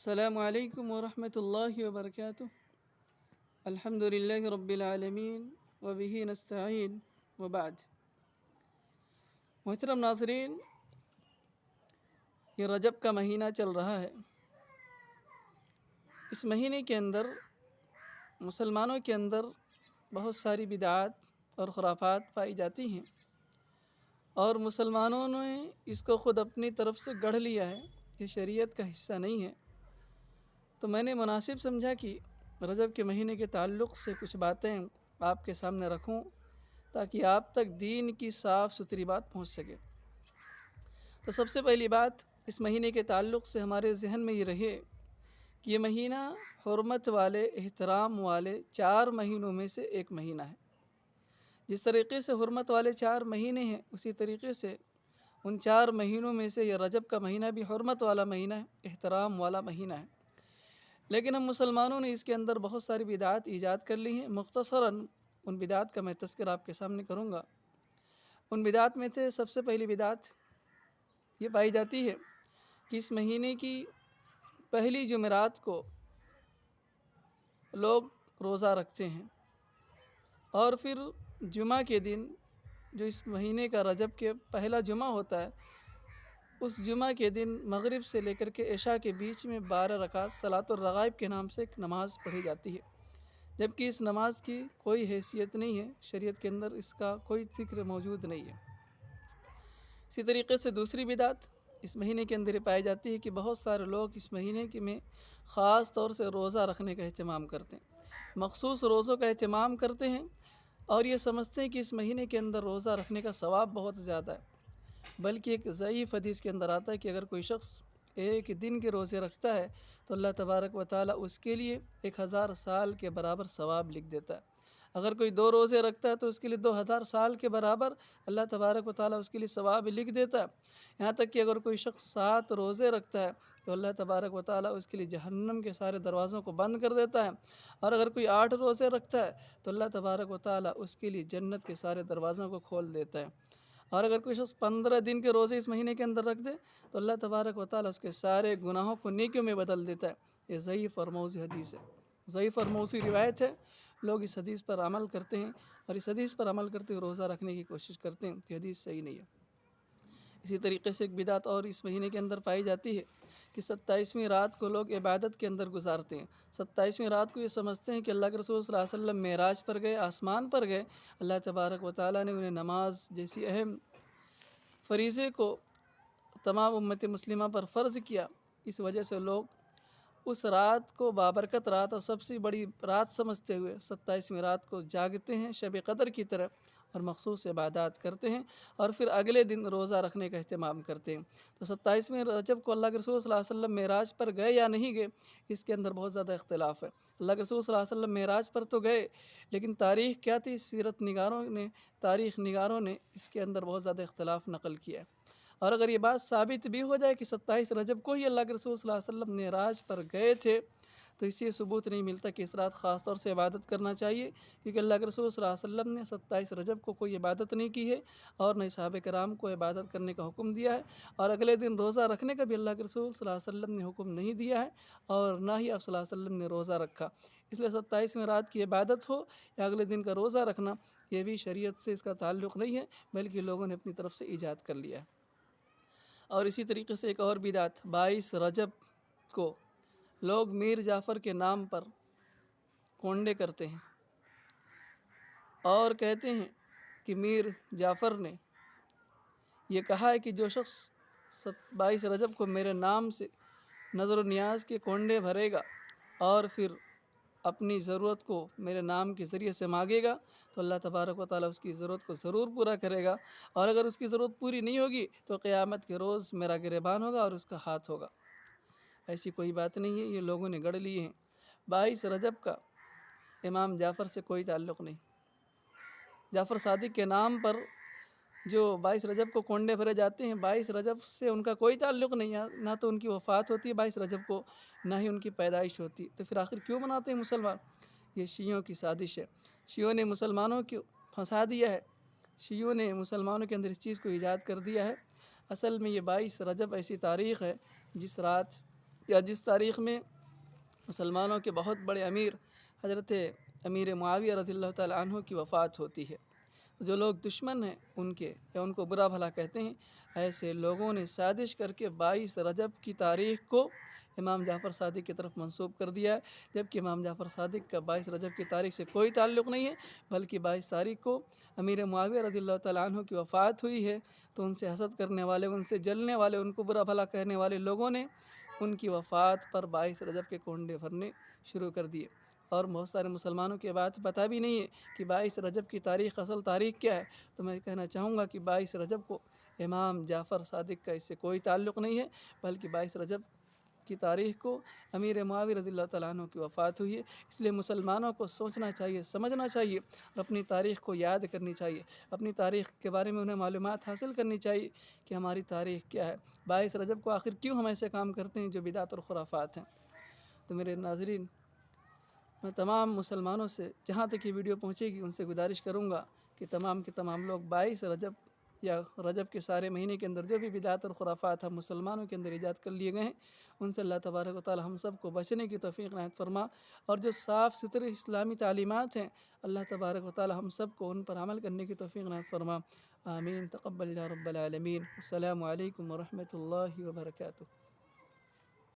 السلام علیکم ورحمۃ اللہ وبرکاتہ۔ الحمد للہ رب العالمین وبہ نستعین وبعد۔ محترم ناظرین، یہ رجب کا مہینہ چل رہا ہے۔ اس مہینے کے اندر مسلمانوں کے اندر بہت ساری بدعات اور خرافات پائی جاتی ہیں، اور مسلمانوں نے اس کو خود اپنی طرف سے گڑھ لیا ہے، یہ شریعت کا حصہ نہیں ہے۔ تو میں نے مناسب سمجھا کہ رجب کے مہینے کے تعلق سے کچھ باتیں آپ کے سامنے رکھوں تاکہ آپ تک دین کی صاف ستھری بات پہنچ سکے۔ تو سب سے پہلی بات اس مہینے کے تعلق سے ہمارے ذہن میں یہ رہے کہ یہ مہینہ حرمت والے، احترام والے 4 مہینوں میں سے ایک مہینہ ہے۔ جس طریقے سے حرمت والے 4 مہینے ہیں، اسی طریقے سے ان 4 مہینوں میں سے یہ رجب کا مہینہ بھی حرمت والا مہینہ ہے، احترام والا مہینہ ہے۔ لیکن ہم مسلمانوں نے اس کے اندر بہت ساری بدعات ایجاد کر لی ہیں۔ مختصراً ان بدعات کا میں تذکرہ آپ کے سامنے کروں گا۔ ان بدعات میں سے سب سے پہلی بدعت یہ پائی جاتی ہے کہ اس مہینے کی پہلی جمعرات کو لوگ روزہ رکھتے ہیں، اور پھر جمعہ کے دن جو اس مہینے کا رجب کے پہلا جمعہ ہوتا ہے، اس جمعہ کے دن مغرب سے لے کر کے عشاء کے بیچ میں 12 رکعت صلاۃ الرغائب کے نام سے ایک نماز پڑھی جاتی ہے، جبکہ اس نماز کی کوئی حیثیت نہیں ہے، شریعت کے اندر اس کا کوئی ذکر موجود نہیں ہے۔ اسی طریقے سے دوسری بدعت اس مہینے کے اندر یہ پائی جاتی ہے کہ بہت سارے لوگ اس مہینے میں خاص طور سے روزہ رکھنے کا اہتمام کرتے ہیں، مخصوص روزوں کا اہتمام کرتے ہیں، اور یہ سمجھتے ہیں کہ اس مہینے کے اندر روزہ رکھنے کا ثواب بہت زیادہ ہے۔ بلکہ ایک ضعیف حدیث کے اندر آتا ہے کہ اگر کوئی شخص ایک دن کے روزے رکھتا ہے تو اللہ تبارک و تعالیٰ اس کے لیے 1000 سال کے برابر ثواب لکھ دیتا ہے۔ اگر کوئی 2 روزے رکھتا ہے تو اس کے لیے 2000 سال کے برابر اللہ تبارک و تعالیٰ اس کے لیے ثواب لکھ دیتا ہے۔ یہاں تک کہ اگر کوئی شخص 7 روزے رکھتا ہے تو اللہ تبارک و تعالیٰ اس کے لیے جہنم کے سارے دروازوں کو بند کر دیتا ہے، اور اگر کوئی 8 روزے رکھتا ہے تو اللہ تبارک و تعالیٰ اس کے لیے جنت کے سارے دروازوں کو کھول دیتا ہے، اور اگر کوئی شخص 15 دن کے روزے اس مہینے کے اندر رکھ دے تو اللہ تبارک و تعالیٰ اس کے سارے گناہوں کو نیکیوں میں بدل دیتا ہے۔ یہ ضعیف اور موضوع حدیث ہے، ضعیف اور موضوع روایت ہے۔ لوگ اس حدیث پر عمل کرتے ہیں، اور اس حدیث پر عمل کرتے ہوئے روزہ رکھنے کی کوشش کرتے ہیں، یہ حدیث صحیح نہیں ہے۔ اسی طریقے سے ایک بدعت اور اس مہینے کے اندر پائی جاتی ہے کہ 27ویں رات کو لوگ عبادت کے اندر گزارتے ہیں۔ 27ویں رات کو یہ سمجھتے ہیں کہ اللہ کے رسول صلی اللہ علیہ وسلم معراج پر گئے، آسمان پر گئے، اللہ تبارک و تعالیٰ نے انہیں نماز جیسی اہم فریضے کو تمام امت مسلمہ پر فرض کیا۔ اس وجہ سے لوگ اس رات کو بابرکت رات اور سب سے بڑی رات سمجھتے ہوئے 27ویں رات کو جاگتے ہیں شب قدر کی طرح، اور مخصوص عبادات کرتے ہیں، اور پھر اگلے دن روزہ رکھنے کا اہتمام کرتے ہیں۔ تو 27ویں رجب کو اللہ کے رسول صلی اللہ علیہ وسلم معراج پر گئے یا نہیں گئے، اس کے اندر بہت زیادہ اختلاف ہے۔ اللہ کے رسول صلی اللہ علیہ وسلم معراج پر تو گئے، لیکن تاریخ کیا تھی، سیرت نگاروں نے، تاریخ نگاروں نے اس کے اندر بہت زیادہ اختلاف نقل کیا ہے۔ اور اگر یہ بات ثابت بھی ہو جائے کہ 27 رجب کو ہی اللہ کے رسول صلی اللہ علیہ وسلم معراج پر گئے تھے، تو اس سے ثبوت نہیں ملتا کہ اس رات خاص طور سے عبادت کرنا چاہیے، کیونکہ اللہ کے رسول صلی اللہ علیہ وسلم نے 27 رجب کو کوئی عبادت نہیں کی ہے، اور نہ صحابہ کرام کو عبادت کرنے کا حکم دیا ہے، اور اگلے دن روزہ رکھنے کا بھی اللہ کے رسول صلی اللہ علیہ وسلم نے حکم نہیں دیا ہے، اور نہ ہی آپ صلی اللہ علیہ وسلم نے روزہ رکھا۔ اس لیے 27ویں رات کی عبادت ہو یا اگلے دن کا روزہ رکھنا، یہ بھی شریعت سے اس کا تعلق نہیں ہے، بلکہ لوگوں نے اپنی طرف سے ایجاد کر لیا ہے۔ اور اسی طریقے سے ایک اور بدعت، 22 رجب کو لوگ میر جعفر کے نام پر کونڈے کرتے ہیں، اور کہتے ہیں کہ میر جعفر نے یہ کہا ہے کہ جو شخص 22 رجب کو میرے نام سے نظر و نیاز کے کونڈے بھرے گا اور پھر اپنی ضرورت کو میرے نام کے ذریعے سے مانگے گا تو اللہ تبارک و تعالیٰ اس کی ضرورت کو ضرور پورا کرے گا، اور اگر اس کی ضرورت پوری نہیں ہوگی تو قیامت کے روز میرا گریبان ہوگا اور اس کا ہاتھ ہوگا۔ ایسی کوئی بات نہیں ہے، یہ لوگوں نے گڑھ لیے ہیں۔ 22 رجب کا امام جعفر سے کوئی تعلق نہیں۔ جعفر صادق کے نام پر جو 22 رجب کو کونڈے بھرے جاتے ہیں، 22 رجب سے ان کا کوئی تعلق نہیں ہے، نہ تو ان کی وفات ہوتی ہے 22 رجب کو، نہ ہی ان کی پیدائش ہوتی، تو پھر آخر کیوں مناتے ہیں مسلمان؟ یہ شیعوں کی سازش ہے۔ شیعوں نے مسلمانوں کو پھنسا دیا ہے، شیعوں نے مسلمانوں کے اندر اس چیز کو ایجاد کر دیا ہے۔ اصل میں یہ 22 رجب ایسی تاریخ ہے جس رات یا جس تاریخ میں مسلمانوں کے بہت بڑے امیر حضرت امیر معاویہ رضی اللہ تعالیٰ عنہ کی وفات ہوتی ہے، جو لوگ دشمن ہیں ان کے یا ان کو برا بھلا کہتے ہیں، ایسے لوگوں نے سازش کر کے 22 رجب کی تاریخ کو امام جعفر صادق کی طرف منسوب کر دیا ہے، جبکہ امام جعفر صادق کا 22 رجب کی تاریخ سے کوئی تعلق نہیں ہے، بلکہ 22 تاریخ کو امیر معاویہ رضی اللہ تعالیٰ عنہ کی وفات ہوئی ہے، تو ان سے حسد کرنے والے، ان سے جلنے والے، ان کو برا بھلا کہنے والے لوگوں نے ان کی وفات پر 22 رجب کے کونڈے بھرنے شروع کر دیے، اور بہت سارے مسلمانوں کی بات پتہ بھی نہیں ہے کہ 22 رجب کی تاریخ اصل تاریخ کیا ہے۔ تو میں کہنا چاہوں گا کہ 22 رجب کو امام جعفر صادق کا اس سے کوئی تعلق نہیں ہے، بلکہ 22 رجب کی تاریخ کو امیر معاویہ رضی اللہ تعالیٰ عنہ کی وفات ہوئی ہے۔ اس لیے مسلمانوں کو سوچنا چاہیے، سمجھنا چاہیے، اور اپنی تاریخ کو یاد کرنی چاہیے، اپنی تاریخ کے بارے میں انہیں معلومات حاصل کرنی چاہیے کہ ہماری تاریخ کیا ہے، 22 رجب کو آخر کیوں ہم ایسے کام کرتے ہیں جو بدعت اور خرافات ہیں۔ تو میرے ناظرین، میں تمام مسلمانوں سے جہاں تک یہ ویڈیو پہنچے گی ان سے گزارش کروں گا کہ تمام کے تمام لوگ 22 رجب یا رجب کے سارے مہینے کے اندر جو بھی بدعت اور خرافات ہم مسلمانوں کے اندر ایجاد کر لیے گئے ہیں، ان سے اللہ تبارک و تعالی ہم سب کو بچنے کی توفیق عنایت فرما، اور جو صاف ستھرے اسلامی تعلیمات ہیں اللہ تبارک و تعالی ہم سب کو ان پر عمل کرنے کی توفیق عنایت فرما۔ آمین، تقبل یا رب العالمین۔ السلام علیکم ورحمۃ اللہ وبرکاتہ۔